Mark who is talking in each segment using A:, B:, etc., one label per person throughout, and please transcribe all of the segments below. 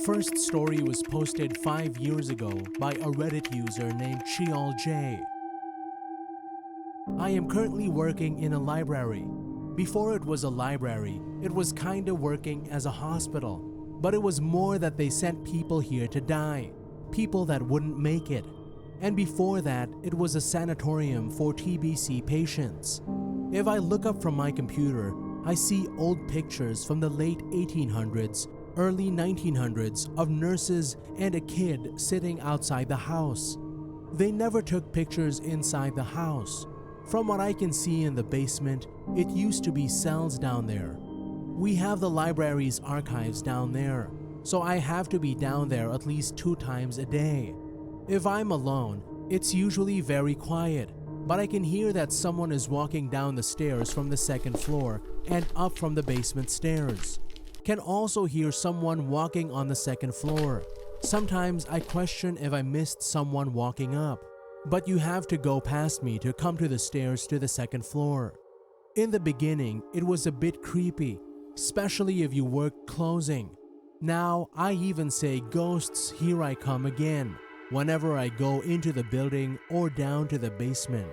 A: first story was posted 5 years ago by a Reddit user named J. I am currently working in a library. Before it was a library, it was kinda working as a hospital. But it was more that they sent people here to die, people that wouldn't make it. And before that, it was a sanatorium for TBC patients. If I look up from my computer, I see old pictures from the late 1800s, early 1900s of nurses and a kid sitting outside the house. They never took pictures inside the house. From what I can see in the basement, it used to be cells down there. We have the library's archives down there, so I have to be down there at least 2 times a day. If I'm alone, it's usually very quiet, but I can hear that someone is walking down the stairs from the 2nd floor and up from the basement stairs. Can also hear someone walking on the 2nd floor. Sometimes I question if I missed someone walking up, but you have to go past me to come to the stairs to the 2nd floor. In the beginning, it was a bit creepy, especially if you worked closing. Now, I even say ghosts, here I come again, whenever I go into the building or down to the basement.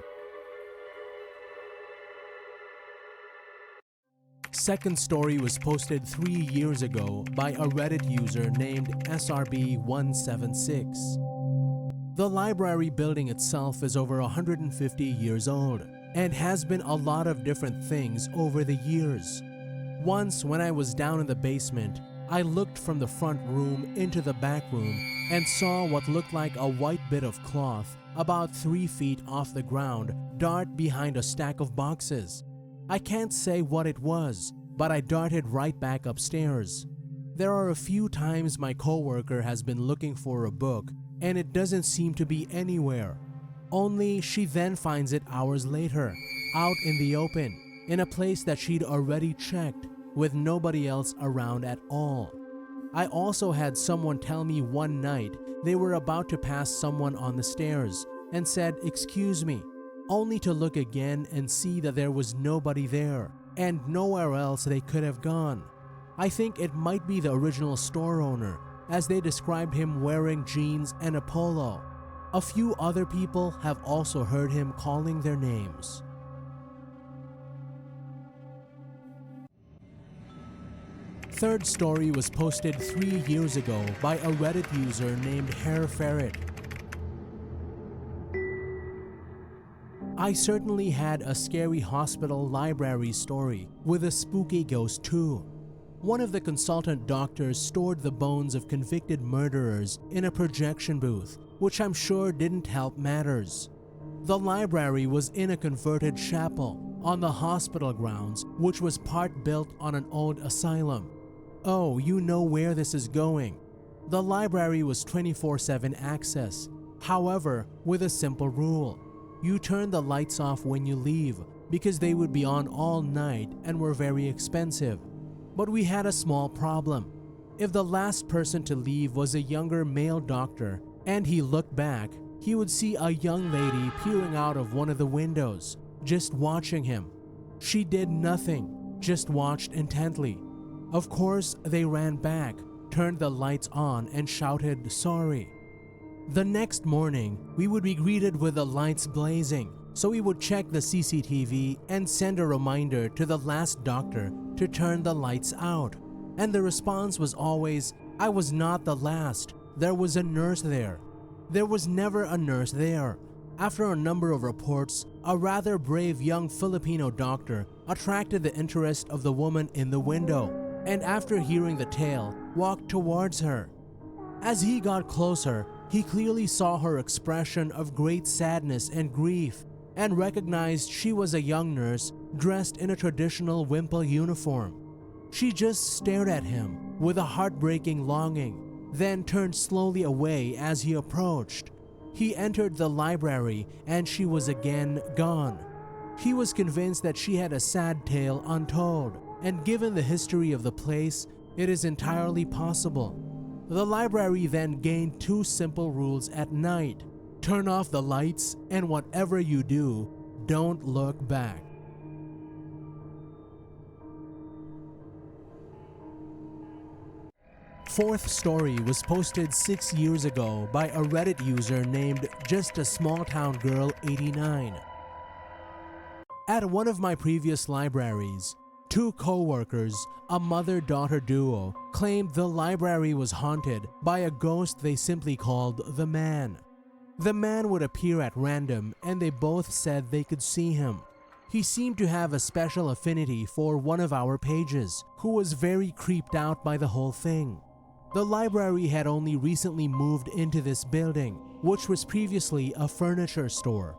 A: Second story was posted 3 years ago by a Reddit user named SRB176. The library building itself is over 150 years old and has been a lot of different things over the years. Once when I was down in the basement, I looked from the front room into the back room and saw what looked like a white bit of cloth about 3 feet off the ground dart behind a stack of boxes. I can't say what it was, but I darted right back upstairs. There are a few times my coworker has been looking for a book and it doesn't seem to be anywhere. Only she then finds it hours later, out in the open, in a place that she'd already checked, with nobody else around at all. I also had someone tell me one night they were about to pass someone on the stairs and said, "Excuse me," only to look again and see that there was nobody there and nowhere else they could have gone. I think it might be the original store owner, as they described him wearing jeans and a polo. A few other people have also heard him calling their names. Third story was posted 3 years ago by a Reddit user named Hair Ferret. I certainly had a scary hospital library story with a spooky ghost too. One of the consultant doctors stored the bones of convicted murderers in a projection booth, which I'm sure didn't help matters. The library was in a converted chapel on the hospital grounds, which was part built on an old asylum. Oh, you know where this is going. The library was 24/7 access, however, with a simple rule. You turn the lights off when you leave because they would be on all night and were very expensive. But we had a small problem. If the last person to leave was a younger male doctor and he looked back, he would see a young lady peering out of one of the windows, just watching him. She did nothing, just watched intently. Of course, they ran back, turned the lights on and shouted, "Sorry." The next morning, we would be greeted with the lights blazing, so we would check the CCTV and send a reminder to the last doctor to turn the lights out. And the response was always, "I was not the last. There was a nurse there." There was never a nurse there. After a number of reports, a rather brave young Filipino doctor attracted the interest of the woman in the window, and after hearing the tale, walked towards her. As he got closer, he clearly saw her expression of great sadness and grief, and recognized she was a young nurse dressed in a traditional wimple uniform. She just stared at him with a heartbreaking longing, then turned slowly away as he approached. He entered the library and she was again gone. He was convinced that she had a sad tale untold, and given the history of the place, it is entirely possible. The library then gained 2 simple rules at night: turn off the lights, and whatever you do, don't look back. fourth story was posted 6 years ago by a Reddit user named Just a Small Town Girl 89. At one of my previous libraries, two co-workers, a mother-daughter duo, claimed the library was haunted by a ghost they simply called the Man. The Man would appear at random, and they both said they could see him. He seemed to have a special affinity for one of our pages, who was very creeped out by the whole thing. The library had only recently moved into this building, which was previously a furniture store.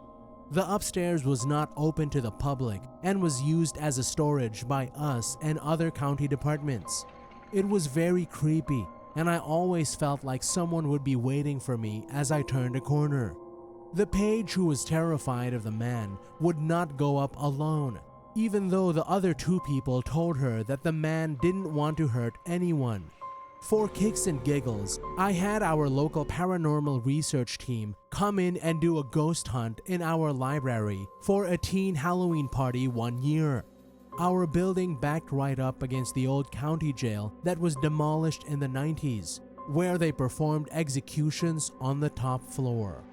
A: The upstairs was not open to the public and was used as a storage by us and other county departments. It was very creepy, and I always felt like someone would be waiting for me as I turned a corner. The page, who was terrified of the Man, would not go up alone, even though the other two people told her that the Man didn't want to hurt anyone. For kicks and giggles, I had our local paranormal research team come in and do a ghost hunt in our library for a teen Halloween party one year. Our building backed right up against the old county jail that was demolished in the 90s, where they performed executions on the top floor.